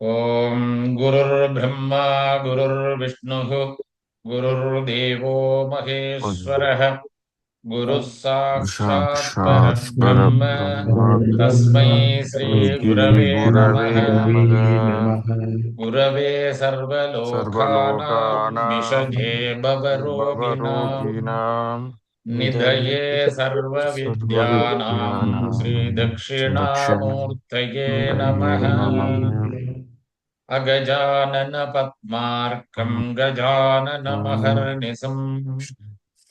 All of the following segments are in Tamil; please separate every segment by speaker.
Speaker 1: ஓம் குருர்பிரம்மா குருர்விஷ்ணுः குருர்தேவோ மகேஸ்வரः குருः சாட்சாத்
Speaker 2: साक्षात्
Speaker 1: பரபிரம்ம
Speaker 2: परब्रह्म
Speaker 1: தஸ்மை ஸ்ரீ
Speaker 2: तस्मै
Speaker 1: குரவே
Speaker 2: गुरवे
Speaker 1: நமः.
Speaker 2: नमः।
Speaker 1: குரவே சர்வலோகானாம்
Speaker 2: सर्वलोकानां
Speaker 1: விஷஜே பவரோகிணாம்
Speaker 2: भवरोगिणां निधये
Speaker 1: நிதயே சர்வவித்யானாம் ஸ்ரீ
Speaker 2: सर्वविद्यानां
Speaker 1: தக்ஷிணாமூர்த்தயே நமः.
Speaker 2: दक्षिणामूर्तये नमः।
Speaker 1: अगजानन पद्मार्कं गजाननमहर्निशम्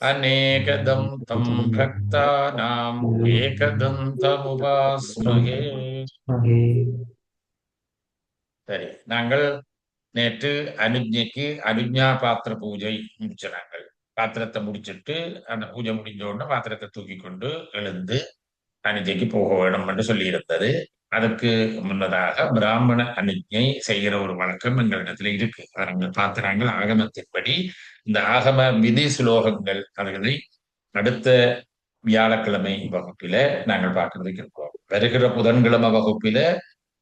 Speaker 1: अनेकदन्तं भक्तानाम् एकदन्तमुपास्महे. சரி, நாங்கள் நேற்று அனுஜைக்கு அனுஜா பாத்திர பூஜை முடிச்ச நாங்கள் பாத்திரத்தை முடிச்சிட்டு அந்த பூஜை முடிஞ்ச உடனே பாத்திரத்தை தூக்கி கொண்டு எழுந்து அனுஜைக்கு போக வேணும் என்று சொல்லியிருந்தது. அதற்கு முன்னதாக பிராமண அனுஜை செய்கிற ஒரு வழக்கம் எங்களிடத்துல இருக்கு. அதை நாங்கள் பார்க்கிறாங்கள். ஆகமத்தின்படி இந்த ஆகம விதி சுலோகங்கள் அதுகளை அடுத்த வியாழக்கிழமை வகுப்பில நாங்கள் பார்க்கறதுக்கு இருக்கோம். வருகிற புதன்கிழமை வகுப்பில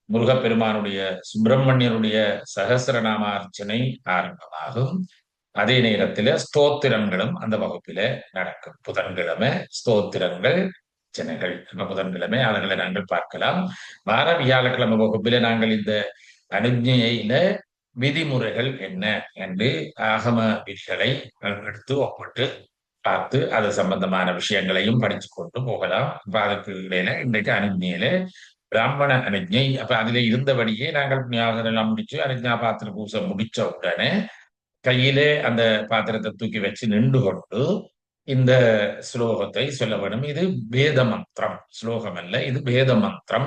Speaker 1: முருகப்பெருமானுடைய சுப்பிரமணியருடைய சகசிரநாம அர்ச்சனை ஆரம்பமாகும். அதே நேரத்துல ஸ்தோத்திரங்களும் அந்த வகுப்பில நடக்கும். புதன்கிழமை ஸ்தோத்திரங்கள் அர்ச்சனைகள். புதன்கிழமை அவர்களை நாங்கள் பார்க்கலாம். வார வியாழக்கிழமை வகுப்பில நாங்கள் இந்த அனுஜையில விதிமுறைகள் என்ன என்று ஆகம விதிகளை எடுத்து ஒப்பிட்டு பார்த்து அது சம்பந்தமான விஷயங்களையும் படிச்சு கொண்டு போகலாம். அப்ப அதுக்கு இடையில இன்றைக்கு அனுஜையில பிராமண அனுஜை. அப்ப அதுல இருந்தபடியே நாங்கள் எல்லாம் முடிச்சு அனுஜா பாத்திர பூசை முடிச்ச உடனே கையிலே அந்த பாத்திரத்தை தூக்கி வச்சு நின்று கொண்டு இந்த ஸ்லோகத்தை சொல்ல வேண்டும். இது வேத மந்திரம், ஸ்லோகம் அல்ல, இது வேத மந்திரம்.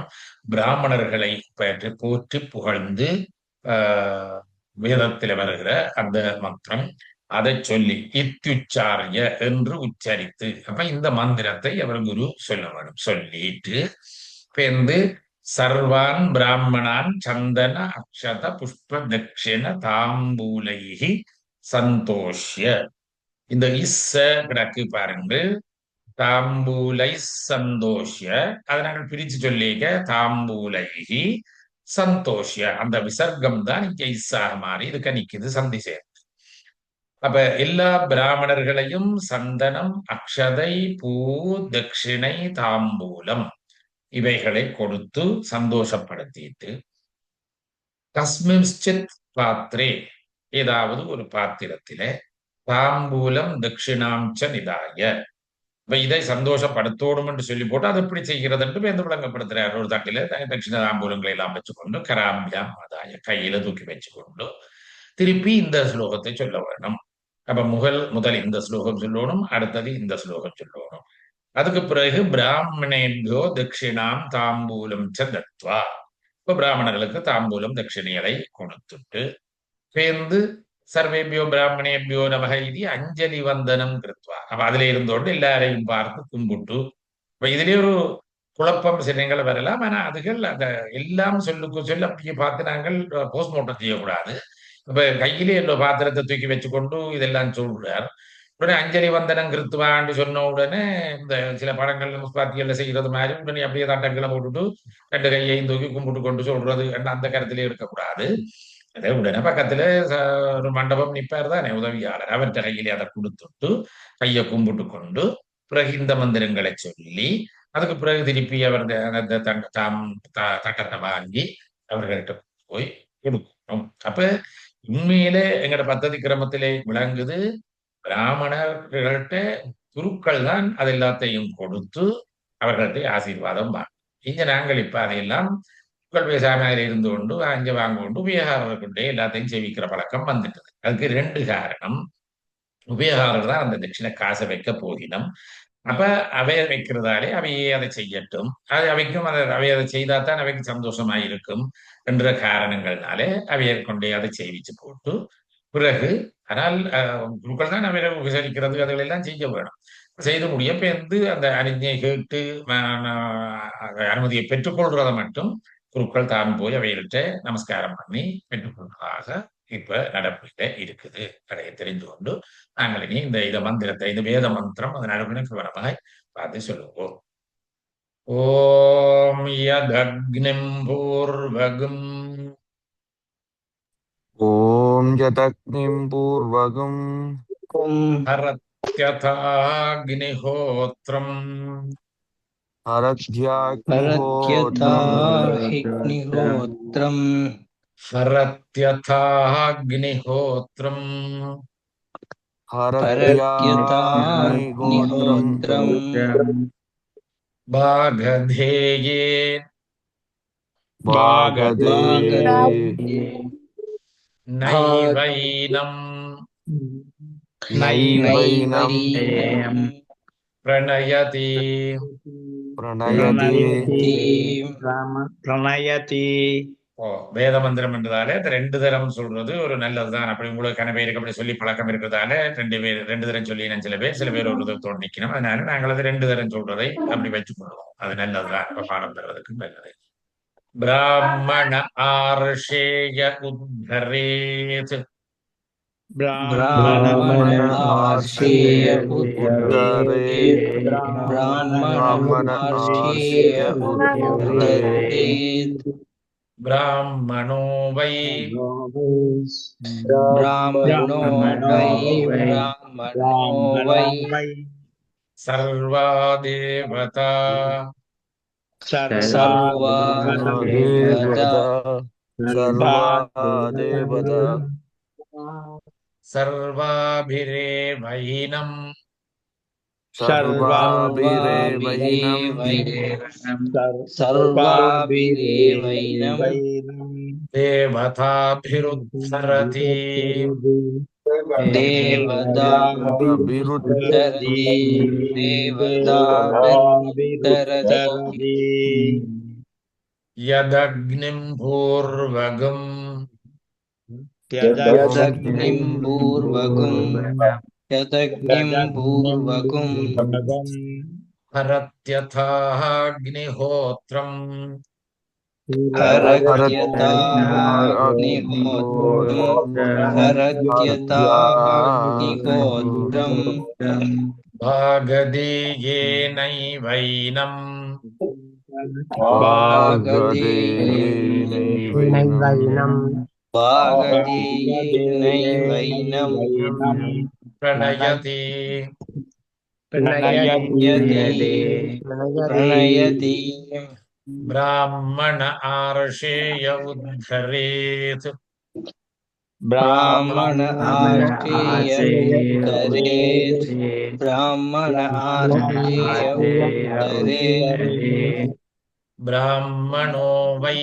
Speaker 1: பிராமணர்களை பற்றி போற்றி புகழ்ந்து வேதத்தில் வருகிற அந்த மந்திரம். அதை சொல்லி இத்யுச்சாரிய என்று உச்சரித்து அப்ப இந்த மந்திரத்தை அவர் குரு சொல்ல வேண்டும். சொல்லிட்டு பேர்ந்து சர்வான் பிராமணான் சந்தன அக்ஷத புஷ்ப தட்சிண தாம்பூலைகி சந்தோஷ்ய. இந்த இஸ்ஸ கிடக்கு பாருங்கள். தாம்பூலை சந்தோஷ்ய. அதை நாங்கள் பிரிச்சு சொல்லிக்க தாம்பூலைகி சந்தோஷ்ய. அந்த விசர்க்கம் தான் இங்க இஸ்ஸாக மாறி இதுக்கு நிக்குது சந்தி சேர். அப்ப எல்லா பிராமணர்களையும் சந்தனம், அக்ஷதை, பூ, தட்சிணை, தாம்பூலம் இவைகளை கொடுத்து சந்தோஷப்படுத்திட்டு கஸ்மின்சித் பாத்திரே ஏதாவது ஒரு பாத்திரத்திலே தாம்பூலம் தட்சிணாம்ச நிதாய. இப்ப இதை சந்தோஷப்படுத்தோடும் என்று சொல்லி போட்டு அது எப்படி செய்கிறது என்று வேந்து விளங்கப்படுத்துறார். ஒரு தட்டில தட்சிண தாம்பூலங்களை எல்லாம் வச்சுக்கொண்டு கராம்பியாம் ஆதாய கையில தூக்கி வச்சுக்கொண்டு திருப்பி இந்த ஸ்லோகத்தை சொல்ல வேணும். அப்ப முதல் இந்த ஸ்லோகம் சொல்லணும், அடுத்தது இந்த ஸ்லோகம் சொல்லணும். அதுக்கு பிறகு பிராமணேபியோ தட்சிணாம் தாம்பூலம் ச தத்வா. இப்ப பிராமணர்களுக்கு தாம்பூலம் தட்சிணைகளை கொடுத்துட்டு சேர்ந்து சர்வேபியோ பிராமணேபியோ நமக இது அஞ்சலி வந்தனம் கிருத்வா. அப்ப அதுல இருந்தோடு எல்லாரையும் பார்த்து கும்பிட்டு. இப்ப இதுலயே ஒரு குழப்பம் சின்னங்களை வரலாம். ஆனா அதுகள் அந்த எல்லாம் சொல்லுக்கு சொல்ல அப்படியே பார்த்து நாங்கள் போஸ்ட்மார்ட்டம் செய்யக்கூடாது. இப்ப கையிலே எல்லோ பாத்திரத்தை தூக்கி வச்சுக்கொண்டு இதெல்லாம் சொல்றார். உடனே அஞ்சலி வந்தனம் கிருத்துவான்னு சொன்ன உடனே இந்த சில படங்கள்ல முஸ்பாத்திகள்ல செய்யறது மாதிரி உடனே அப்படியே தட்டங்களை போட்டுட்டு ரெண்டு கையையும் தூக்கி கும்பிட்டு கொண்டு சொல்றது அந்த கருத்திலே இருக்கக்கூடாது. அதே உடனே பக்கத்துல ஒரு மண்டபம் நிப்பார் தானே உதவியாளர், அவற்றை கையிலே அதை கொடுத்துட்டு கையை கும்பிட்டு கொண்டு பிறகு இந்த மந்திரங்களை சொல்லி அதுக்கு பிறகு திருப்பி அவர் தட்டத்தை வாங்கி அவர்கள்ட்ட போய் கொடுக்கணும். அப்ப உண்மையிலே எங்கட பத்ததி கிரமத்திலே விளங்குது. பிராமணர்கள்ட்ட குருக்கள் தான் அது எல்லாத்தையும் கொடுத்து அவர்கள்ட்ட ஆசீர்வாதம் வாங்க. இங்க நாங்கள் இப்ப அதையெல்லாம் குருக்கள் பேசாம இருந்து கொண்டு அங்க வாங்க கொண்டு உபயோகாரர்கிட்டே எல்லாத்தையும் சேவிக்கிற பழக்கம் வந்துட்டது. அதுக்கு ரெண்டு காரணம். உபயோகாரர் தான் அந்த தட்சிண காசை வைக்க போகினோம். அப்ப அவைய வைக்கிறதாலே அவையே அதை செய்யட்டும், அது அவைக்கும் அவை அதை செய்தாதான் அவைக்கு சந்தோஷமா இருக்கும் என்ற காரணங்கள்னாலே அவையை கொண்டே அதை செய்விச்சு போட்டு பிறகு ஆனால் குருக்கள் தான் அவைகளை உபசரிக்கிறது அதுகளெல்லாம் செய்ய வேணும். செய்து முடிய பேர்ந்து அந்த அனுஜை கேட்டு அனுமதியை பெற்றுக்கொள்றதை மட்டும் குருக்கள் தான் போய் அவைகள்கிட்ட நமஸ்காரம் பண்ணி பெற்றுக்கொள்வதாக இப்ப நடப்பில இருக்குது. அதை தெரிந்து கொண்டு நாங்கள் இனி இந்த மந்திரத்தை, இந்த வேத மந்திரம் அதன் அளவிற்கு விவரமாய் பார்த்து சொல்லுவோம். ஓம் யதக்னிம் பூர்வகம்
Speaker 2: यदग्निं पूर्वगं
Speaker 1: हरत्यथाग्निहोत्रम्
Speaker 2: हरत्याग्निहोत्रं
Speaker 3: परत्यथाहिग्निहोत्रम्
Speaker 1: हरत्यथाग्निहोत्रम्
Speaker 2: हरत्याग्निहोत्रं
Speaker 3: परत्यथाग्निहोत्रम्
Speaker 1: भागधेये
Speaker 2: भागधेये
Speaker 1: नैवैनम्
Speaker 2: नैवैनं
Speaker 3: नैवैनम्
Speaker 1: प्रणयति
Speaker 2: प्रणयति
Speaker 4: பிரணயதி
Speaker 1: ஓ வேதமந்திரம் என்றதாலே அது ரெண்டு தரம் சொல்றது ஒரு நல்லதுதான். அப்படி உங்களுக்கு கன பேருக்கு அப்படி சொல்லி பழக்கம் இருக்கிறதால ரெண்டு தரம் சொல்லி சில பேர் ஒரு தரம் நிக்கணும். அதனால நாங்கள் அது ரெண்டு தரம் சொல்றதை அப்படி வச்சுக் கொள்வோம். அது நல்லதுதான். இப்ப பாடம் பெறுவதற்கு நல்லது. பிராமண ஆர்ஷேய உத்தரேத்
Speaker 3: ब्राह्मण आर्षेय
Speaker 2: उद्धरेत्
Speaker 3: ब्राह्मण
Speaker 2: ब्राह्मण
Speaker 3: आर्षेय
Speaker 2: आर्षेय
Speaker 3: उद्धरेत्
Speaker 1: ब्राह्मणो वै
Speaker 3: ब्राह्मणो वै
Speaker 1: सर्वा देवता
Speaker 3: सर्वा देवता
Speaker 2: सर्वा देवता
Speaker 1: सर्वाभिरेवैनम्
Speaker 2: सर्वाभिरेवैनं
Speaker 3: सर्वाभिरेवैनं
Speaker 1: देवताभिरुद्धरति
Speaker 3: देवताभिरुद्धरति देवताभिरुद्धरति
Speaker 1: यदग्निं पूर्वगम्
Speaker 3: यदग्निं पूर्वगम्
Speaker 1: हरत्यथाग्निहोत्रम्
Speaker 3: हरत्यथाग्निहोत्रम्
Speaker 1: भागधेयेनैवैनम्
Speaker 3: भागधेयेनैवैनं
Speaker 1: प्रणयति
Speaker 3: प्रणयति
Speaker 1: ब्राह्मण आर्षेय उद्धरेत्
Speaker 3: ब्राह्मण आर्षेय उद्धरेत् ब्राह्मण आर्षेय उद्धरेत्
Speaker 1: ब्राह्मणो वै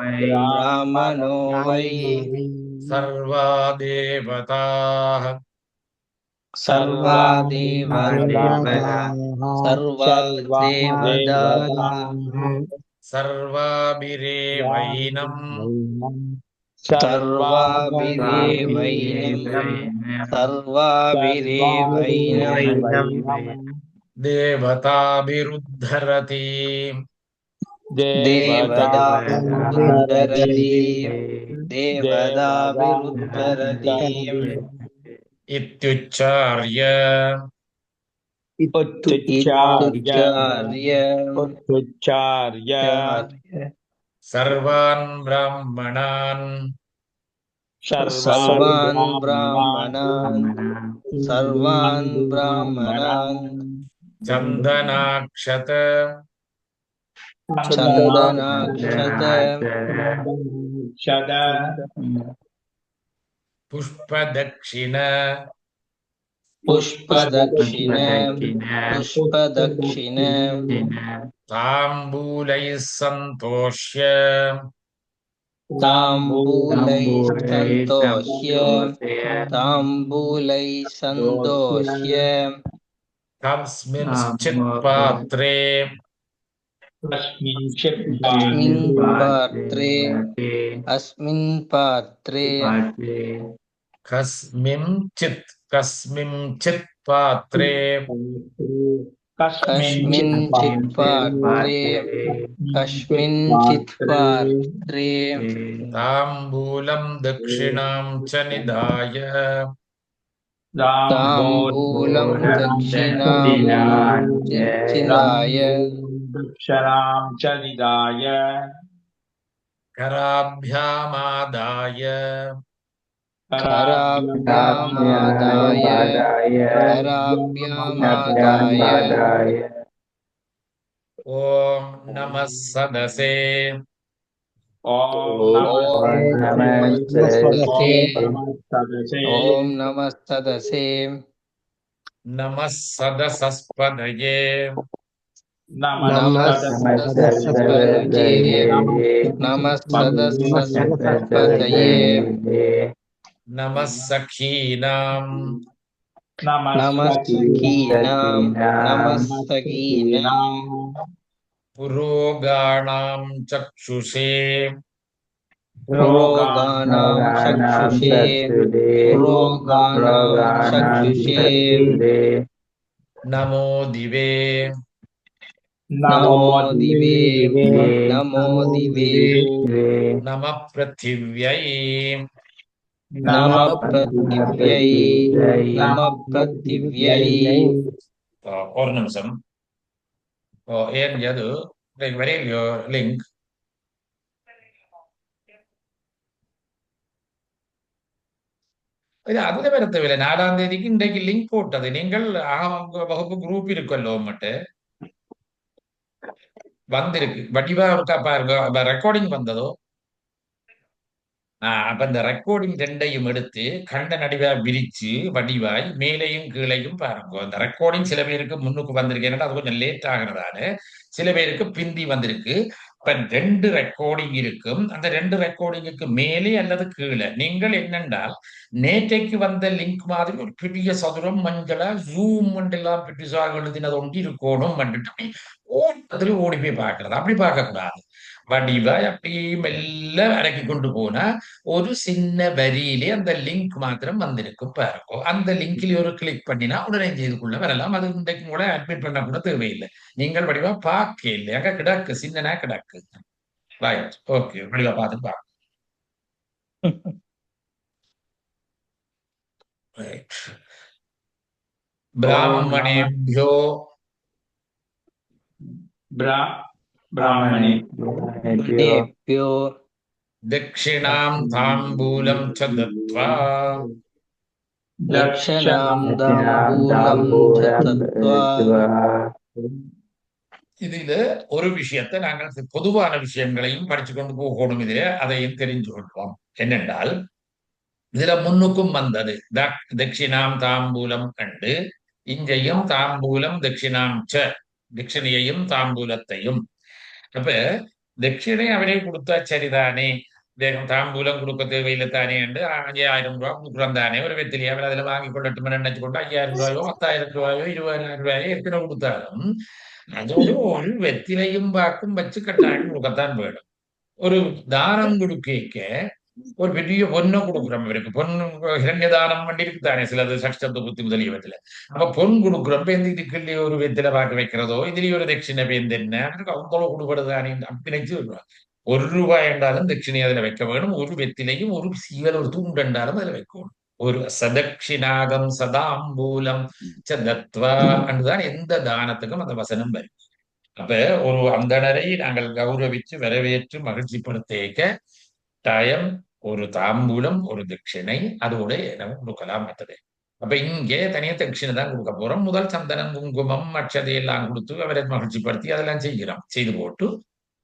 Speaker 3: ब्राह्मणो वै
Speaker 1: सर्वा देवताः
Speaker 3: सर्वा देवताः
Speaker 1: सर्वाभिरेवैनम्
Speaker 3: सर्वाभिरेवैनं
Speaker 1: देवताभिरुद्धरति
Speaker 3: देवताभिरुद्धरति
Speaker 1: इत्युच्चार्य सर्वान् ब्राह्मणान् चन्दनाक्षत पुष्पदक्षिण ताम्बूलैः सन्तोष्य कस्मिंश्चित् पात्रे
Speaker 3: अस्मिन् पात्रे
Speaker 1: कस्मिंश्चित् पात्रे ताम्बूलं दक्षिणां च निधाय कराभ्यामादाय
Speaker 3: कराभ्यामादाय कराभ्यामादाय
Speaker 1: ॐ नमः सदसे
Speaker 3: ॐ नमस्तदसे ॐ नमस्तदसे
Speaker 1: नमः सदसस्पदये
Speaker 3: नमस्तदस्पदये नमस्तदस्पदये
Speaker 1: नमः सखीनां
Speaker 3: नमस्कीनां नमस्तकीनां
Speaker 1: पुरोगाणां चक्षुषे
Speaker 3: पुरोगानां चक्षुषे पुरोगानां चक्षुषे
Speaker 1: नमो दिवे
Speaker 3: नमो दिवे नमो दिवे
Speaker 1: नमः पृथिव्यै
Speaker 3: नमः पृथिव्यै नमः पृथिव्यै
Speaker 1: ஒரு நிமிஷம் ஏன் அது வரையிலையோ லிங்க் இது அதுல வரத்தவில்லை 4ஆம் தேதிக்கு இன்றைக்கு லிங்க் போட்டது நீங்கள் வகுப்பு குரூப் இருக்குல்லோ மட்டும் வந்திருக்கு வடிவா இருக்கா பாருங்க ரெக்கார்டிங் வந்ததோ அப்ப இந்த ரெக்கார்டிங் ரெண்டையும் எடுத்து கண்ட நடிவா விரிச்சு வடிவாய் மேலையும் கீழையும் பாருங்க அந்த ரெக்கார்டிங் சில பேருக்கு முன்னுக்கு வந்திருக்கு ஏன்னா அது கொஞ்சம் லேட் ஆகிறதால சில பேருக்கு பிந்தி வந்திருக்கு இப்ப 2 ரெக்கார்டிங் இருக்கும் அந்த 2 ரெக்கார்டிங்குக்கு மேலே அல்லது கீழே நீங்கள் என்னென்றால் நேற்றைக்கு வந்த லிங்க் மாதிரி ஒரு பெரிய சதுரம் மஞ்சளா ஜூம் எல்லாம் பெருசாக எழுதினது ஒன்று இருக்கணும் வந்துட்டு அப்படி ஓட்டத்துல ஓடி போய் பார்க்கறது அப்படி பார்க்க கூடாது வடிவாய் அப்படி மெல்ல அடக்கி கொண்டு போனா ஒரு சின்ன வரியிலே அந்த லிங்க் மாத்திரம் வந்திருக்கும் பாருங்க அந்த லிங்க்ல ஒரு கிளிக் பண்ணினா உடனே இதுக்குள்ள வரலாம் அது இன்றைக்கு கூட அட்மிட் பண்ண கூட தேவையில்லை நீங்கள் வடிவா பார்க்க இல்லை அங்க கிடக்கு சின்னனா கிடக்கு ரைட் ஓகே வடிவா பார்த்து பார்க்க ரைட் பிராமணேபியோ
Speaker 3: ब्राह्मणेभ्यो
Speaker 1: दक्षिणां ताम्बूलं च दत्त्वा
Speaker 3: दक्षिणां ताम्बूलं च दत्त्वा
Speaker 1: இதுல ஒரு விஷயத்தை நாங்கள் பொதுவான விஷயங்களையும் படிச்சு கொண்டு போகணும் இதுல அதையும் தெரிஞ்சு கொள்வோம் என்னென்றால் இதுல முன்னுக்கும் வந்தது தட்சிணாம் தாம்பூலம் கண்டு இங்கேயும் தாம்பூலம் தட்சிணாம் ச தட்சிணையையும் தாம்பூலத்தையும் அப்ப தட்சிணை அவரே கொடுத்தா சரிதானே தாம்பூலம் கொடுக்க தேவையில்லை தானே என்று 5000 ரூபாய் கொடுக்குறோம் தானே ஒரு வெத்திலேயே அவர் அதுல வாங்கி கொள்ளட்டும் நினைச்சு கொண்டு 5000 ரூபாயோ 10,000 ரூபாயோ 20,000 ரூபாயோ எத்தனை கொடுத்தாலும் அதோடு ஒரு வெத்திலையும் பாக்கும் வச்சு கட்டாயம் கொடுக்கத்தான் வேணும் ஒரு தானம் கொடுக்க ஒரு பெரிய பொண்ணை கொடுக்குறோம் இவருக்கு பொண்ணு இரண்ய தானம் பண்ணி இருக்குதானே சிலது சஷ்டத்து புத்தி முதலியவத்துல அப்ப பொன் கொடுக்குறப்ப எந்த இதுக்குள்ளே ஒரு வெத்தில பார்க்க வைக்கிறதோ இதுலயே ஒரு தட்சிணை பேந்து என்ன அவ்வளவு கொடுக்கறதானே அப்படி நினைச்சு வருவாங்க ₹1 என்றாலும் தட்சிணை அதுல வைக்க வேணும் ஒரு வெத்திலையும் ஒரு சீவல் ஒரு தூண்டு என்றாலும் அதுல வைக்கணும் ஒரு சதக்ஷிணாகம் சதாம்பூலம் சத்வா என்றுதான் எந்த தானத்துக்கும் அந்த வசனம் வரும் அப்ப ஒரு அந்தணரை நாங்கள் கௌரவிச்சு வரவேற்று மகிழ்ச்சிப்படுத்த டயம் ஒரு தாம்பூலம் ஒரு தட்சிணை அதோட நம்ம கொடுக்கலாம் மற்றது அப்ப இங்கே தனியா தட்சிணை தான் கொடுக்க போறோம் முதல் சந்தனம் குங்குமம் அட்சதையெல்லாம் கொடுத்து அவரை மகிழ்ச்சிப்படுத்தி அதெல்லாம் செய்து போட்டு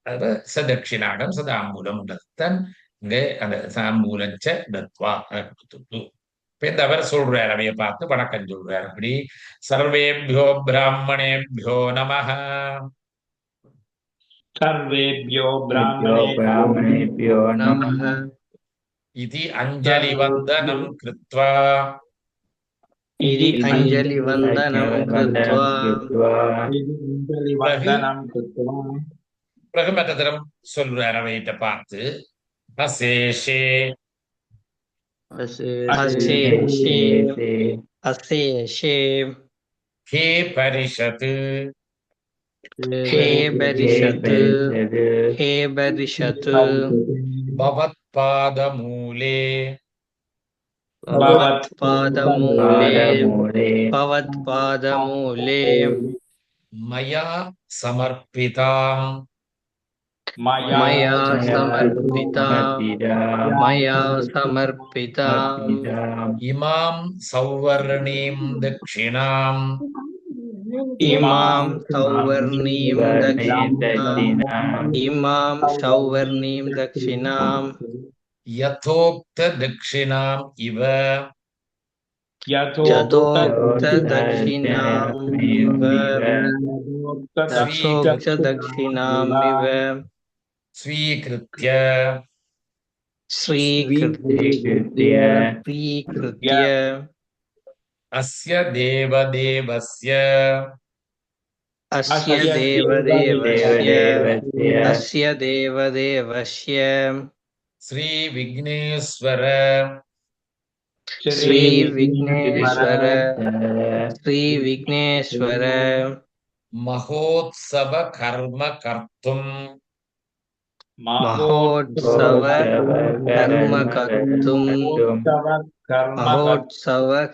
Speaker 1: அது சதட்சிணாகம் சதாம்பூலம் தன் இங்க அந்த தாம்பூலஞ்ச தத்வா அதை கொடுத்துட்டு இப்ப இந்த அவர் சொல்றாரு அவைய பார்த்து வணக்கம் சொல்றாரு அப்படி சர்வேபியோ பிராமணேபியோ நமஹ
Speaker 4: सर्वेभ्यो ब्राह्मणेभ्यो
Speaker 3: नमः
Speaker 1: इति अञ्जलिवन्दनं कृत्वा
Speaker 3: इति अञ्जलिवन्दनं कृत्वा
Speaker 1: பிரகமதரம் சொல்றார் அவையிட்ட பார்த்து அசேஷே
Speaker 3: अशेषे
Speaker 1: हे परिषत्
Speaker 3: हे बरिषत्
Speaker 1: भवत्पादमूले
Speaker 3: भवत्पादमूले
Speaker 1: मया समर्पितां
Speaker 4: मया
Speaker 3: मया
Speaker 4: समर्पिता
Speaker 3: मया समर्पिता
Speaker 1: इमां सौवर्णीं दक्षिणाम्
Speaker 3: इमां सौवर्णीं दक्षिणाम् इमां सौवर्णीं दक्षिणाम्
Speaker 1: यथोक्तदक्षिणाम् इव
Speaker 3: यथोक्तदक्षिणामिव यथोक्तदक्षिणामिव
Speaker 1: स्वीकृत्य
Speaker 3: स्वीकृत्य
Speaker 1: अस्य देवदेवस्य
Speaker 3: अस्य देवदेवस्य
Speaker 1: श्रीविघ्नेश्वर
Speaker 3: श्रीविघ्नेश्वर
Speaker 1: महोत्सव कर्म कर्तुम्
Speaker 3: महोत्सव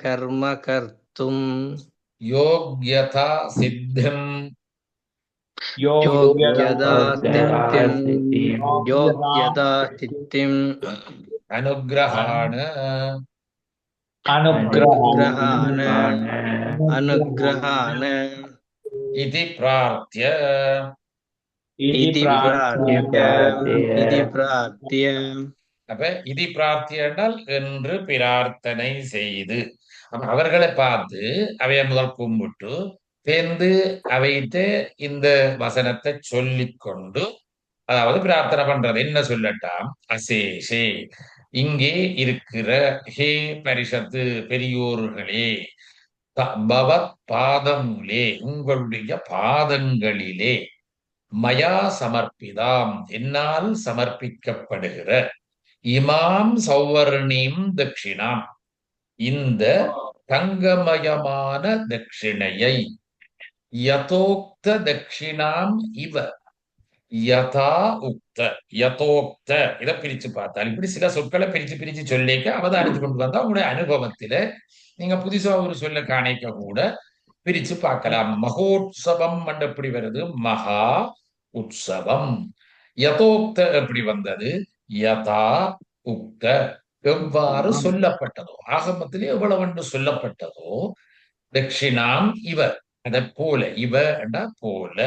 Speaker 3: कर्म कर्तुम्
Speaker 1: योग्यता सिद्धिम्
Speaker 3: योग्यता सिद्धिम् अनुग्रहान्
Speaker 1: इति प्रार्थ्य அப்ப இது பிரார்த்திய என்றால் என்று பிரார்த்தனை செய்து அப்ப அவர்களை பார்த்து அவைய முதல் கும்பிட்டு சேர்ந்து அவையிட்டு இந்த வசனத்தை சொல்லிக்கொண்டு அதாவது பிரார்த்தனை பண்றது என்ன சொல்லட்டாம் அசேஷே இங்கே இருக்கிற ஹே பரிஷத்து பெரியோர்களே பவத் பாதமுலே உங்களுடைய பாதங்களிலே மயா சமர்ப்பிதாம் என்னால் சமர்ப்பிக்கப்படுகிற இமாம் சௌவர்ணீம் தட்சிணாம் இந்த தங்கமயமான தட்சிணையை யதோக்த தட்சிணாம் இவ யதா உக்த யதோக்த இதை பிரிச்சு பார்த்தால் இப்படி சில சொற்களை பிரிச்சு சொல்லிக்க அவதானிச்சு கொண்டு வந்தா உங்களுடைய அனுபவத்தில நீங்க புதுசா ஒரு சொல்ல காணிக்க கூட பிரிச்சு பார்க்கலாம் மகோத்சவம் எப்படி வருது மகா உற்சவம் யதோக்த எப்படி வந்தது யதா உக்த எவ்வாறு சொல்லப்பட்டதோ ஆகமத்திலே எவ்வளவு சொல்லப்பட்டதோ தட்சிணாம் இவ அதை போல இவ என்றா போல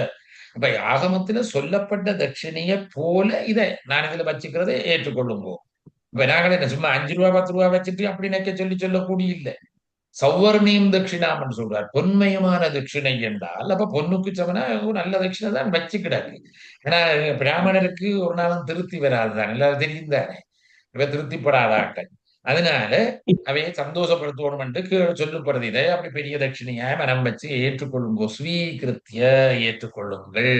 Speaker 1: அப்ப ஆகமத்துல சொல்லப்பட்ட தட்சிணைய போல இதை நான் இதுல வச்சுக்கிறதை ஏற்றுக்கொள்ளுங்கோ இப்ப நாங்களே என்ன சும்மா 5 ரூபா 10 ரூபா வச்சுட்டு அப்படி நெக்க சொல்லக்கூடிய இல்லை சௌவர்ணியம் தட்சிணாம்னு சொல்றார் பொன்மயமான தட்சிணை என்றால் அப்ப பொண்ணுக்கு சமனா நல்ல தட்சிணை தான் வச்சுக்கிடாது ஏன்னா பிராமணருக்கு ஒரு நாளும் திருப்தி வராதுதான் எல்லாரும் தெரியும் தானே இவ திருப்திப்படாதாக்கள் அதனால அவையை சந்தோஷப்படுத்தணும் என்று சொல்லப்படுது இதை அப்படி பெரிய தட்சிணையாய் மனம் வச்சு ஏற்றுக்கொள்ளுங்கோ ஸ்வீகிருத்திய ஏற்றுக்கொள்ளுங்கள்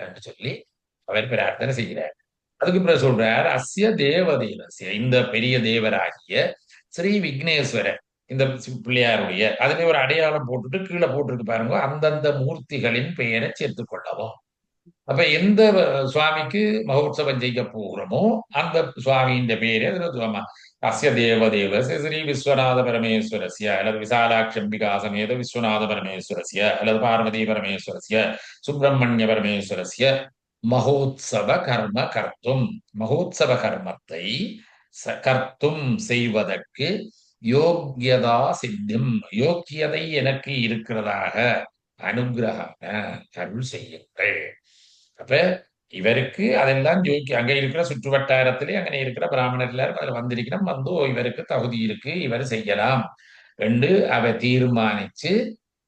Speaker 1: என்று சொல்லி அவர் பிரார்த்தனை செய்கிறார் அதுக்கு பிறகு சொல்றார் அஸ்ய தேவதேவசிய இந்த பெரிய தேவராகிய ஸ்ரீ விக்னேஸ்வரர் இந்த பிள்ளையாருடைய அதுல ஒரு அடையாளம் போட்டுட்டு கீழே போட்டிருக்கு பாருங்க அந்தந்த மூர்த்திகளின் பெயரை சேர்த்து கொள்ளவும் அப்ப எந்த சுவாமிக்கு மகோத்சவம் செய்ய போகிறோமோ அந்த சுவாமியின் பேரு அஸ்ய தேவதேவ ஸ்ரீ விஸ்வநாத பரமேஸ்வரஸ்ய அல்லது விசாலாட்சம்பிகா சமேத விஸ்வநாத பரமேஸ்வரஸ்ய அல்லது பார்வதி பரமேஸ்வரஸ்ய சுப்பிரமணிய பரமேஸ்வரஸ்ய மகோத்சவ கர்ம கர்த்தும் மகோத்சவ கர்மத்தை கர்த்தும் செய்வதற்கு யோக்கியதா சித்திம் யோக்கியதை எனக்கு இருக்கிறதாக அனுகிரகான அருள் செய்யுங்கள் அப்ப இவருக்கு அதெல்லாம் அங்க இருக்கிற சுற்று வட்டாரத்திலே அங்கே இருக்கிற பிராமணர் எல்லாரும் அதுல வந்திருக்கணும் வந்து இவருக்கு தகுதி இருக்கு இவர் செய்யலாம் என்று அவ தீர்மானிச்சு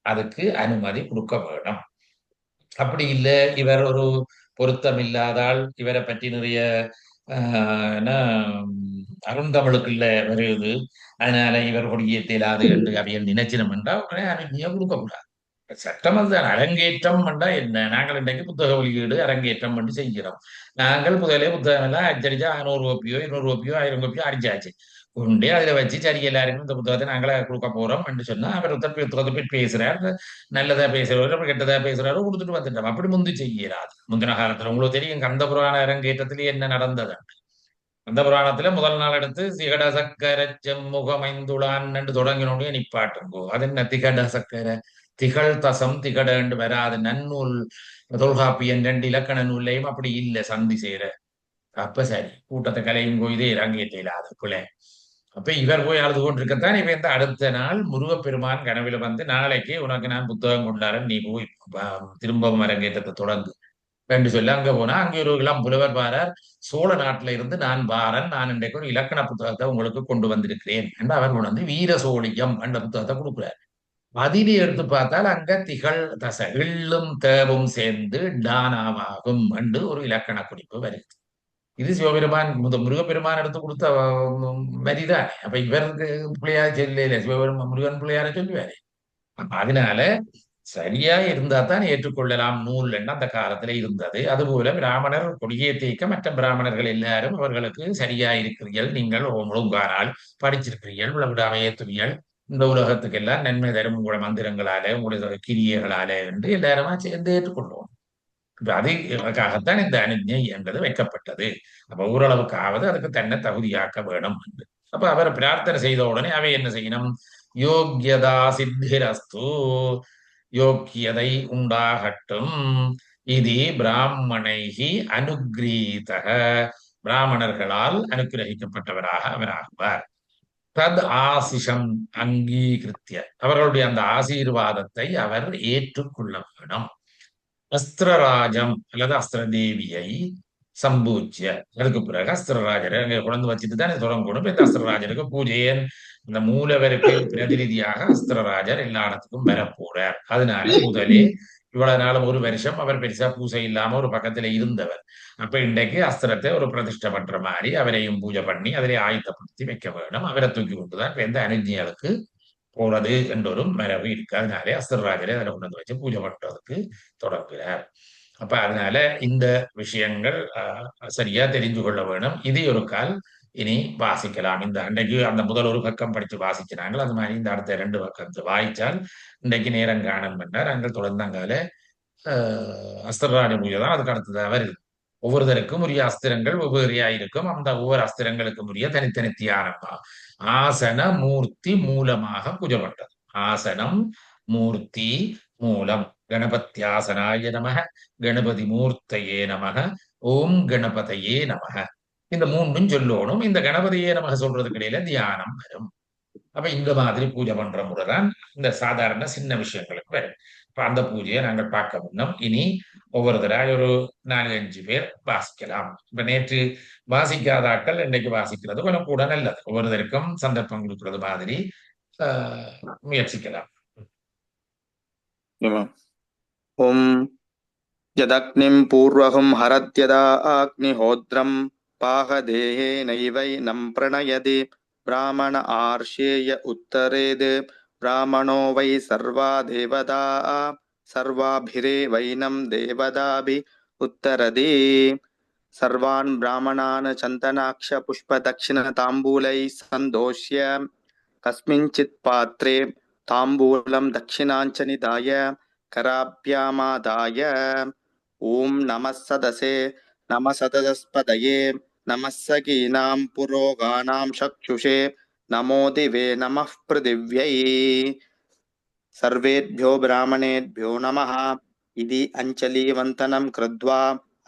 Speaker 1: அதுக்கு அனுமதி கொடுக்க வேணும் அப்படி இல்லை இவர் ஒரு பொருத்தம் இல்லாதால் இவரை பற்றி நிறைய அருந்தமிழுக்குள்ள வருது அதனால இவர் கொடியேற்றாது என்று அவையில் நினைச்சினம் என்றால் உடனே அனுமதியை கொடுக்கக்கூடாது சட்டம் அதுதான் அரங்கேற்றம் என்றா என்ன நாங்கள் இன்றைக்கு புத்தக வெளியீடு அரங்கேற்றம் பண்ணி செய்கிறோம் நாங்கள் முதலே புத்தகம் எல்லாம் அச்சடிச்சா 100 கோப்பியோ 200 கோப்பியோ 1000 கோப்பியோ அடிச்சாச்சு உண்டே அதுல வச்சு சரி எல்லாருக்கும் இந்த புத்தகத்தை நாங்களே கொடுக்க போறோம் என்று சொன்னா அவர் புத்தகத்தை பேசுறார் நல்லதா பேசுறாரு கெட்டதா பேசுறாரு கொடுத்துட்டு வந்துட்டோம் அப்படி முந்தி செய்யறாது முந்தின காலத்துல உங்களுக்கு தெரியும் கந்த புராண அரங்கேற்றத்திலே என்ன நடந்தது அந்த புராணத்துல முதல் நாள் எடுத்து சிகட சக்கர செம்முகமைந்துளான் என்று தொடங்கினோடய நிப்பாட்டுங்கோ அது என்ன திகட சக்கர திகழ் தசம் திகடண்டு வராது நன்னூல் தொல்காப்பியன் 2 இலக்கண நூல்லையும் அப்படி இல்லை சந்தி சேர. அப்ப சரி கூட்டத்தை கலையும் கொய்தே இறங்கிய இல்லாத பிள்ளை. அப்ப இவர் போய் அழுது கொண்டிருக்கத்தான் இப்ப இந்த அடுத்த நாள் முருகப்பெருமான் கனவில வந்து நாளைக்கு உனக்கு நான் புத்தகம் கொண்டாரன் நீ போய் திரும்பவும் அரங்கேற்றத்தை தொடங்கு என்று சொல்லி அங்க போனா அங்கே ஒரு இளம் புலவர் பாரார். சோழ நாட்டில இருந்து நான் பாரன் நான் இன்றைக்கு ஒரு இலக்கண புத்தகத்தை உங்களுக்கு கொண்டு வந்திருக்கிறேன் என்று அவர் கொண்டு வந்து வீர சோழியம் என்ற புத்தகத்தை கொடுக்குறார். அதிலே எடுத்து பார்த்தால் அங்க திகழ் தச எள்ளும் தேவும் சேர்ந்து டானாவாகும் என்று ஒரு இலக்கண குறிப்பு வருது. இது சிவபெருமான் முருகப்பெருமான் எடுத்து கொடுத்த வரிதானே. அப்ப இவருக்கு பிள்ளையார சொல்லல சிவபெருமான் முருகன் பிள்ளையார சொல்லுவாரு. அப்ப அதனால சரியா இருந்தா தான் ஏற்றுக்கொள்ளலாம் நூல் என்ன அந்த காலத்துல இருந்தது. அதுபோல பிராமணர் கொடியேற்றிக்க மற்ற பிராமணர்கள் எல்லாரும் அவர்களுக்கு சரியா இருக்கிறீர்கள் நீங்கள் ஒழுங்கானால் படிச்சிருக்கிறீர்கள் விடாம ஏற்றுவீர்கள் இந்த உலகத்துக்கு எல்லாம் நன்மை தரும் உங்களோட மந்திரங்களாலே உங்களுடைய கிரியைகளாலே என்று எல்லாருமா சேர்ந்து ஏற்றுக்கொள்வோம். இப்ப அதுக்காகத்தான் இந்த அனுஜை என்பது வைக்கப்பட்டது. அப்ப ஓரளவுக்காவது அதுக்கு தன்னை தகுதியாக்க வேணும் என்று. அப்ப அவர் பிரார்த்தனை செய்த உடனே அவை என்ன செய்யணும்? யோக்கியதா சித்திரஸ்து யோக்கியதை உண்டாகட்டும் இது பிராமணைகி அனுகிரீதக பிராமணர்களால் அனுகிரகிக்கப்பட்டவராக அவர் ஆகுவார். தத் ஆசிஷம் அங்கீகிருத்திய அவர்களுடைய அந்த ஆசீர்வாதத்தை அவர் ஏற்றுக்கொள்ள வேணும். அஸ்திரராஜம் அல்லது அஸ்திரதேவியை சம்பூச்சிய அதுக்கு பிறகு அஸ்திரராஜரை அங்கே குழந்தை வச்சுட்டு தான் தொடங்கணும். இந்த அஸ்திரராஜருக்கு பூஜையன் இந்த மூலவருக்கு பிரதிநிதியாக அஸ்திரராஜர் எல்லா இடத்துக்கும் வரப்போறார். அதனால முதலே இவ்வளவு நாளும் ஒரு வருஷம் அவர் பெருசா பூசை இல்லாம ஒரு பக்கத்துல இருந்தவர். அப்ப இன்றைக்கு அஸ்திரத்தை ஒரு பிரதிஷ்டை பண்ற மாதிரி அவரையும் பூஜை பண்ணி அதிலே ஆயத்தப்படுத்தி வைக்க வேணும். அவரை தூக்கி கொண்டுதான் எந்த அனுஜியாளுக்கு போறது என்ற ஒரு மரபு இருக்கு. அதனாலே அஸ்திரராஜரை அதில் கொண்டு வந்து வச்சு பூஜை பண்றதுக்கு தொடங்குகிறார். அப்ப அதனால இந்த விஷயங்கள் சரியா தெரிந்து கொள்ள வேணும். இது ஒரு கால் இனி வாசிக்கலாம். இந்த அன்றைக்கு அந்த முதல் ஒரு பக்கம் படிச்சு வாசிக்கிறாங்க. அது மாதிரி இந்த அடுத்த 2 பக்கத்தை வாய்ச்சால் இன்றைக்கு நேரம் காணும் என்றார். அங்கள் தொடர்ந்தாங்கால அஸ்திரராஜ பூஜை தான் அதுக்கு அடுத்ததாக வருது. ஒவ்வொருத்தருக்கும் உரிய அஸ்திரங்கள் ஒவ்வொருயா இருக்கும். அந்த ஒவ்வொரு அஸ்திரங்களுக்கும் உரிய தனித்தனி தியானமா ஆசன மூர்த்தி மூலமாக பூஜை பண்றது. ஆசனம் மூர்த்தி மூலம் கணபத்யாசனாய நமக கணபதி மூர்த்தையே நமக ஓம் கணபதையே நமக இந்த 3ம் சொல்லணும். இந்த கணபதியே நமக சொல்றதுக்கு இடையில தியானம் வரும். அப்ப இந்த மாதிரி பூஜை பண்ற முறைதான் இந்த சாதாரண சின்ன விஷயங்களுக்கு வரும். இப்ப அந்த பூஜையை நாங்கள் பார்க்க முன்னம் இனி ஒவ்வொருத்தராக ஒரு 4-5 பேர் வாசிக்கலாம். இப்ப நேற்று வாசிக்காதாக்கள் இன்னைக்கு வாசிக்கிறது கொஞ்சம் கூட நல்லது. ஒவ்வொருத்தருக்கும் சந்தர்ப்பம் கொடுக்கிறது மாதிரி முயற்சிக்கலாம்.
Speaker 5: ஓம் யதக்னிம் பூர்வகம் ஹரத்யதா அக்னிஹோத்ரம் பாகதேஹே நைவைனம் பிரணயதி பிராமண ஆர்ஷேய உத்தரேத் பிராமணோ வை சர்வா தேவதா சர்வாபிரே வைனம் தேவதாபி உத்தரதி சர்வான் பிராமணான் சந்தனாக்ஷ புஷ்ப தக்ஷிண தாம்பூலை சந்தோஷ்ய கஸ்மிஞ்சித் பாத்ரே தாம்பூலம் தக்ஷிணாஞ்ச நிதாய கராப்யாமாதாய ஓம் நமஸ்ஸதசே நமசதஸ்பதயே நமஸ்ஸகீனாம் புரோகானாம் சக்ஷுஷே நமோ திவே நமः பிருதிவ்யை சர்வேभ्यो பிராமணேभ्यो நமः இதி அஞ்சலிவந்தனம் கிருத்வா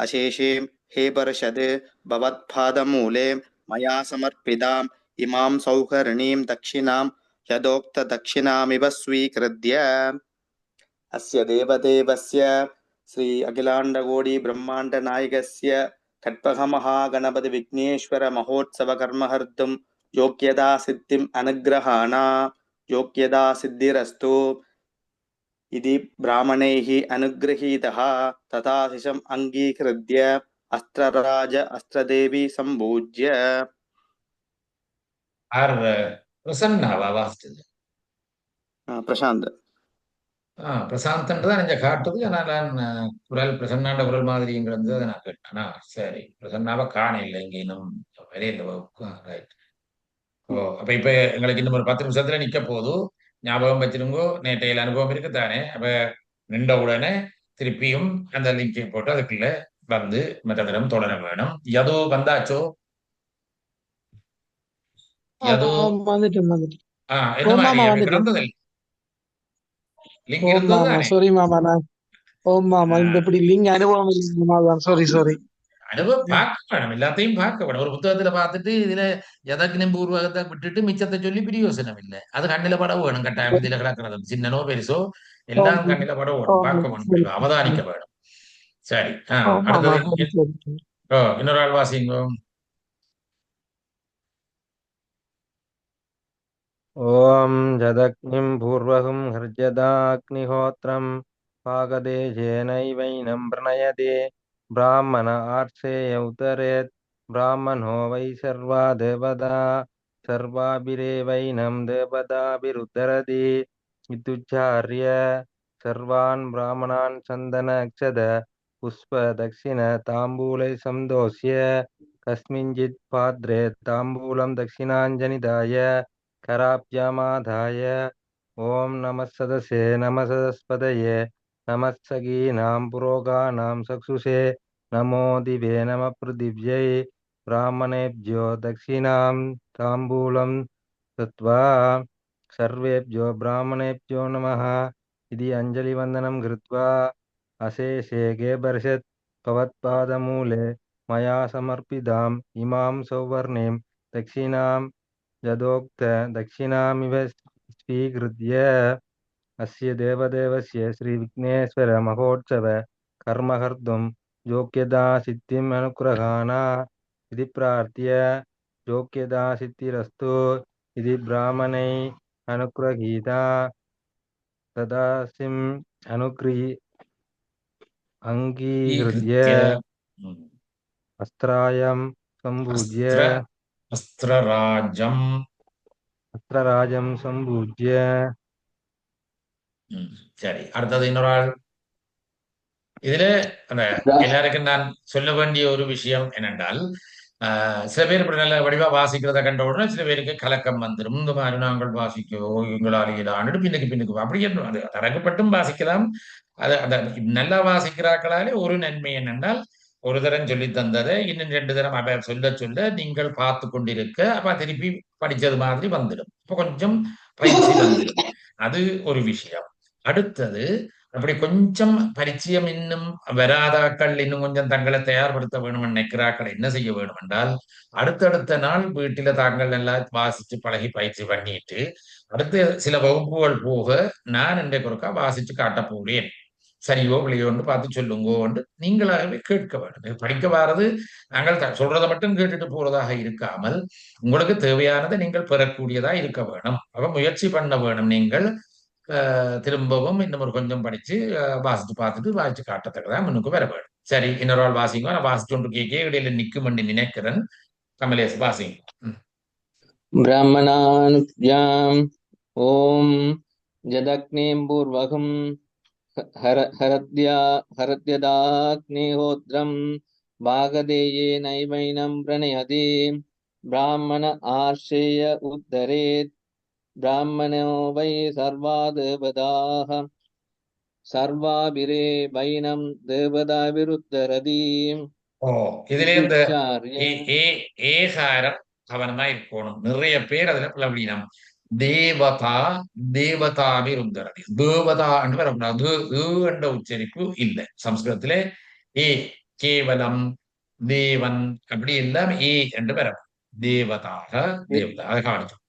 Speaker 5: அசேஷே ஹே பர்ஷத் பவத்பாதமூலே மயா சமர்ப்பிதாம் இமாம் சௌகர்ணீம் தக்ஷிணாம் யதோக்த தக்ஷிணாமிவ ஸ்வீகிருத்ய அஸ்ய தேவதேவஸ்ய ஸ்ரீ அகிலாண்டகோடி பிரம்மாண்ட நாயகஸ்ய கற்பக மகாகணபதி விக்னேஸ்வர மகோத்சவ கர்மஹர்த்தும் யோக்யதா சித்திம் அனுகிரஹாணா யோக்யதா சித்திரஸ்து இதி பிராமணைஹ அனுகிரஹீதः ததாசிஷம் அங்கீகிருத்ய அஸ்திரராஜ அஸ்திரதேவி சம்பூஜ்ய.
Speaker 1: பிரசன்னாவா வாசிச்சது?
Speaker 5: பிரசாந்த்.
Speaker 1: பிரசாந்தன்றதான் நெஞ்ச காட்டுது. ஆனால் நான் குரல் பிரசன்னாண்ட குரல் மாதிரிங்கிறது அதை நான் கேட்டேனா. சரி, பிரசன்னாவை காண இல்லை இங்க இன்னும் வரையில. ரைட். ஓ, அப்ப இப்ப எங்களுக்கு இன்னும் ஒரு 10 நிமிஷத்துல நிக்க போதும். ஞாபகம் வச்சிருங்கோ, நேற்றைய அனுபவம் இருக்குத்தானே. அப்ப நின்ற உடனே திருப்பியும் அந்த லிங்கை போட்டு அதுக்குள்ள வந்து மற்ற தினம் தொடர வேணும். யதோ வந்தாச்சோ? யதோ
Speaker 6: வந்துட்டு
Speaker 1: என்னமா கிடந்ததில்லை? லிங்க்
Speaker 6: ஓம்
Speaker 1: இருந்தது
Speaker 6: மாமா
Speaker 1: தானே?
Speaker 6: சாரி மாமா நான் ஓம் மாமா இந்த
Speaker 1: ஆஹ்
Speaker 6: இப்படி லிங்க் அனுபவம் இல்லை மாமா சாரி சாரி
Speaker 1: அனுபவம் பார்க்க வேணும், எல்லாத்தையும் பார்க்க வேணும். ஒரு புத்தகத்துல பார்த்துட்டு இதுல எதற்கு பூர்வகத்தை விட்டுட்டு மிச்சத்தை சொல்லி பிரயோசனம் இல்லை. அது கண்ணில பட வேணும் கட்டாயம். இதுல கிடக்கிறது சின்னனோ பெருசோ எல்லாம்
Speaker 6: ஓம்
Speaker 1: கண்ணில பட வேணும்,
Speaker 6: ஓம்
Speaker 1: பார்க்க வேணும்,
Speaker 6: சரி
Speaker 1: அவதானிக்க வேணும். சரி.
Speaker 6: ஓம் மாமா
Speaker 1: அடுத்தது
Speaker 6: சரி சரி
Speaker 1: இன்னொரு ஆள் வாசிங்க.
Speaker 2: ॐ जदग्निं पूर्वहुं हृजदाग्निहोत्रं पाकदेशेनैवैनं प्रणयदे ब्राह्मण आर्षेय उतरेत् ब्राह्मणो वै सर्वा देवता सर्वाभिरेवैनं देवताभिरुद्धरति इत्युच्चार्य सर्वान् ब्राह्मणान् चन्दनक्षद पुष्पदक्षिण ताम्बूलै सन्दोष्य कस्मिंश्चित् पात्रे ताम्बूलं दक्षिणाञ्जनिदाय कराभ्यामाधाय ॐ नमः सदसे नमः सदस्पतये नमः सखीनां पुरोगानां चक्षुषे नमो दिवे नमः पृथिव्यै ब्राह्मणेभ्यो दक्षिणां ताम्बूलं दत्त्वा सर्वेभ्यो ब्राह्मणेभ्यो नमः इति अञ्जलिवन्दनं कृत्वा अशेषे गेबर्षत् भवत्पादमूले मया समर्पिताम् इमां सौवर्णीं दक्षिणां यदोक्त दक्षिणामिव स्वीकृत्य अस्य देवदेवस्य श्रीविघ्नेश्वर महोत्सव कर्म कर्तुं योग्यता सिद्धिम् अनुग्रहाणा इति प्रार्थ्य योग्यता सिद्धिरस्तु इति ब्राह्मणै अनुगृहीता तदासिम् अङ्गीकृत्य
Speaker 1: ஈகிருத்திய ம்.
Speaker 2: वस्त्रायं सम्पूज्य
Speaker 1: அஸ்திர அஸ்திரராஜம்.
Speaker 2: वस्त्रराजं सम्पूज्य
Speaker 1: ம். சரி, அடுத்தது இன்னொரு ஆள். இதுல அந்த எல்லாருக்கும் நான் சொல்ல வேண்டிய ஒரு விஷயம் என்னென்றால், சில பேர் இப்படி நல்ல வடிவா வாசிக்கிறத கண்ட உடனே சில பேருக்கு கலக்கம் வந்துடும். இந்த மாதிரி நாங்கள் வாசிக்கவோ எங்களால் இதாண்டு பின்னுக்கு அப்படி என்று அது தரங்கப்பட்டும் வாசிக்கலாம். அது அந்த நல்லா வாசிக்கிறார்களாலே ஒரு நன்மை என்னென்றால், ஒரு தரம் சொல்லி தந்ததை இன்னும் 2 தரம் அவ சொல்ல சொல்ல நீங்கள் பார்த்து கொண்டிருக்க அப்ப திருப்பி படிச்சது மாதிரி வந்துடும். இப்ப கொஞ்சம் பயிற்சி வந்துடும். அது ஒரு விஷயம். அடுத்தது அப்படி கொஞ்சம் பரிச்சயம் இன்னும் வராதாக்கள் இன்னும் கொஞ்சம் தங்களை தயார்படுத்த வேணும் நினைக்கிறாக்கள் என்ன செய்ய வேணும் என்றால், அடுத்தடுத்த நாள் வீட்டில தாங்கள் எல்லாம் வாசிச்சு பழகி பயிற்சி பண்ணிட்டு அடுத்து சில வகுப்புகள் போக நான் இன்றைக்கு ஒருக்கா வாசிச்சு காட்ட போறேன், சரியோ பிள்ளையோன்னு பார்த்து சொல்லுங்கோன்னு நீங்களாகவே கேட்க வேண்டும். படிக்க வாரது நாங்கள் சொல்றதை மட்டும் கேட்டுட்டு போறதாக இருக்காமல் உங்களுக்கு தேவையானதை நீங்கள் பெறக்கூடியதா இருக்க வேணும். அப்ப முயற்சி பண்ண வேணும். நீங்கள் திரும்பவும் இன்னும் ஒரு கொஞ்சம் படிச்சு வாசிச்சு பார்த்துட்டு வாசிச்சு காட்டத்தக்கதான் முன்னுக்கு வர வேணும். சரி, இன்னொரு ஆள் வாசிங்க. நான் வாசிச்சு கொண்டு கேட்க இடையில நிற்கும் என்று நினைக்கிறேன். கமலேஷ் வாசிங்க.
Speaker 3: ब्राह्मणानुज्ञाम् ॐ जदग्निं पूर्वकं हरद्यदाग्निहोत्रं भागधेयेनैवैनं प्रणयति ब्राह्मण आर्षेय उद्धरेत् ब्राह्मणो वै सर्वा देवताः सर्वाभिरेवैनं देवताभिरुद्धरति
Speaker 1: இதுல இந்த
Speaker 3: इत्युच्चार्य
Speaker 1: ஏகாரம் கவனமா இருக்கணும். நிறைய பேர் அதுல பிளவீனம். தேவதா தேவதாவி ருந்தரதி தேவதா என்று வரக்கூடாது. என்ற உச்சரிப்பு இல்லை சம்ஸ்கிருதத்திலே. ஏ கேவலம் தேவன் அப்படி எல்லாம் ஏ என்று வரும். தேவதாக தேவதா அதை கவனிச்சோம்.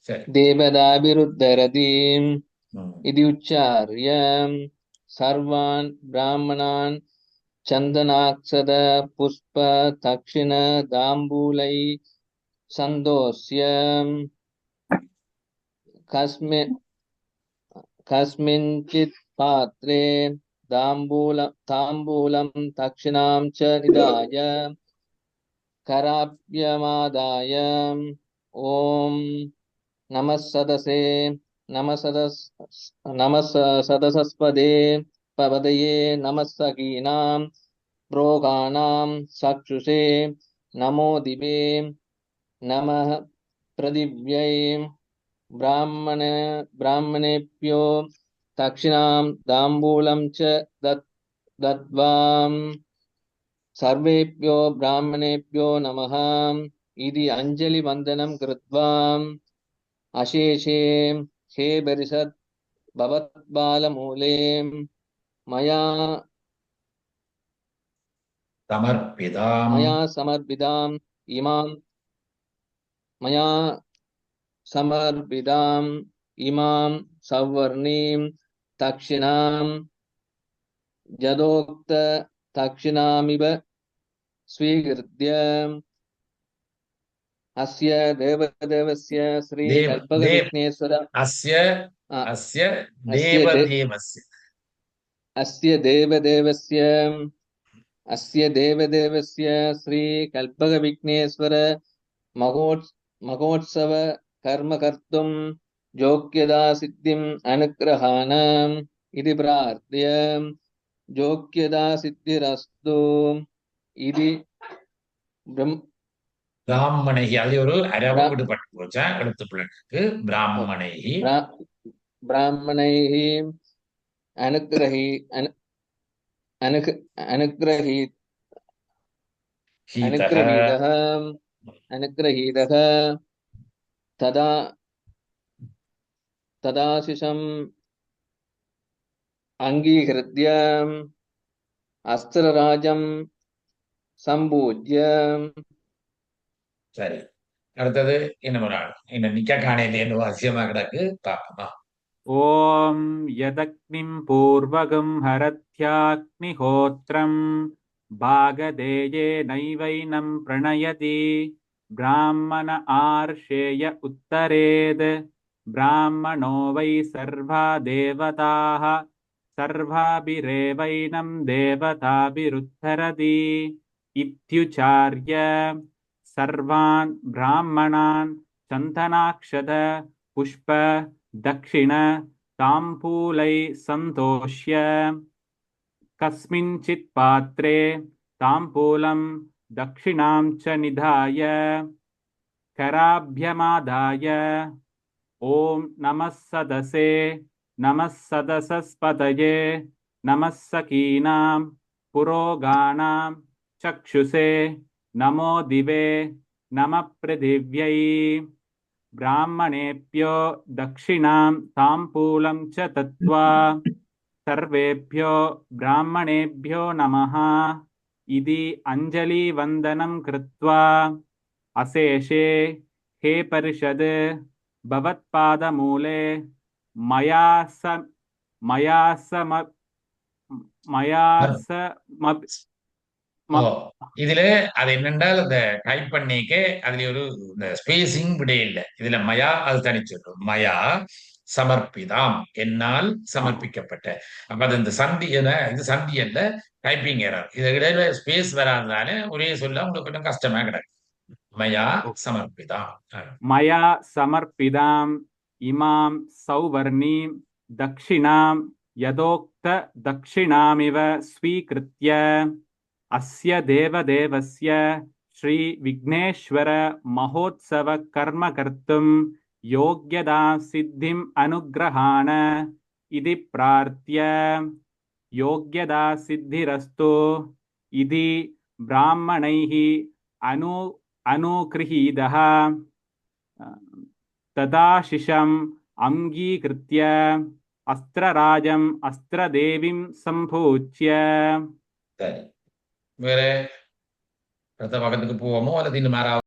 Speaker 1: சரி.
Speaker 3: देवताभिरुद्धरति इति उच्चार्य सर्वान् ब्राह्मणान् चन्दनाक्षत पुष्प दक्षिण ताम्बूलै सन्दोष्य कस्मिंश्चित् पात्रे ताम्बूलं दक्षिणां च निधाय कराभ्यमादाय ॐ नमः सदसे नमः सदसस्पदे पदये नमः सखीनां प्रोगाणां चक्षुषे नमो दिवे नमः पृथिव्यै ब्राह्मणेभ्यो दक्षिणां ताम्बूलं च दत्त्वा सर्वेभ्यो ब्राह्मणेभ्यो नमः इति अञ्जलिवन्दनं कृत्वा अशेषे हे बरिषत् भवत्पादमूले मया
Speaker 1: समर्पिताम्
Speaker 3: मया समर्पिताम् इमां मया समर्पिताम् इमां सवर्णीं दक्षिणां यदोक्त दक्षिणामिव स्वीकृत्य अस्य देवदेवस्य श्री
Speaker 1: देव
Speaker 3: कल्पकविघ्नेश्वर
Speaker 1: अस्य
Speaker 3: अ,
Speaker 1: अस्य
Speaker 3: अस्य दे
Speaker 1: देवदेवस्य
Speaker 3: अस्य देवदेवस्य अस्य देवदेवस्य श्री कल्पकविघ्नेश्वर महोत्सव कर्म कर्तुं योग्यता सिद्धिम् अनुग्रहाणाम् इति प्रार्थ्य योग्यता सिद्धिरस्तु इति
Speaker 1: பிராமணைகி அது ஒரு அரபு
Speaker 3: ब्रा-
Speaker 1: விடுபட்டு போச்சா எழுத்து பிள்ளைக்கு பிராமணைகி
Speaker 3: ब्रा- ब्राह्मणैः अनुग्रही अनुग्रही
Speaker 1: ஹீதக
Speaker 3: अनुग्रहीतः अनुग्रहीतः तदा तदाशिषम् अङ्गीकृत्य अस्त्रराजं सम्पूज्य
Speaker 1: சரி அடுத்தது இன்னும் ஒரு ஆள் இன்னும் நிக்க காணையிலேன்னு அவசியமா கிடக்கு பாப்போமா
Speaker 7: ॐ यदग्निं पूर्वगं हरत्याग्निहोत्रं भागधेयेनैवैनं प्रणयति ब्राह्मण आर्षेय उत्तरेद् ब्राह्मणो वै सर्वा देवताः सर्वाभिरेवैनं देवताभिरुत्तरति इत्युचार्य सर्वान् ब्राह्मणान् चन्दनाक्षत पुष्प दक्षिण ताम्बूलै सन्तोष्य कस्मिंश्चित् पात्रे ताम्बूलं दक्षिणां च निधाय कराभ्यमादाय ॐ नमः सदसे नमः सदसस्पतये नमः सखीनां पुरोगाणां चक्षुषे नमो दिवे नमः पृथिव्यै ब्राह्मणेभ्यो दक्षिणां ताम्बूलं च दत्त्वा सर्वेभ्यो ब्राह्मणेभ्यो नमः इति अञ्जलिवन्दनं कृत्वा अशेषे हे परिषद् भवत्पादमूले मया
Speaker 1: ஓ இதுல அது என்னென்றால் அந்த டைப் பண்ணிக்க அதுல ஒரு இந்த ஸ்பேசிங் விட இல்லை இதுல மயா அது தனிச்சிடும் மயா சமர்ப்பிதாம் என்னால் சமர்ப்பிக்கப்பட்ட அப்ப அது இந்த சந்தி இது சந்தி அல்ல டைப்பிங் எரர் இது இடையில ஸ்பேஸ் வராதனால ஒரே சொல்ல உங்களுக்கு கொஞ்சம் கஷ்டமா கிடக்கு மயா சமர்ப்பிதாம்
Speaker 7: मया समर्पिताम् इमां सौवर्णीं दक्षिणां यदोक्त दक्षिणामिव स्वीकृत्य अस्य देवदेवस्य श्री विघ्नेश्वर महोत्सव कर्म कर्तुं योग्यता सिद्धिम् अनुग्रहाण इति प्रार्थ्य योग्यता सिद्धिरस्तु इति ब्राह्मणैः अनुगृहीतः तदाशिषम् अङ्गीकृत्य अस्त्रराजम् अस्त्रदेवीं सम्पूज्य
Speaker 1: சரி வேற அடுத்த பக்கத்துக்கு போவோமோ அல்லது இன்னும்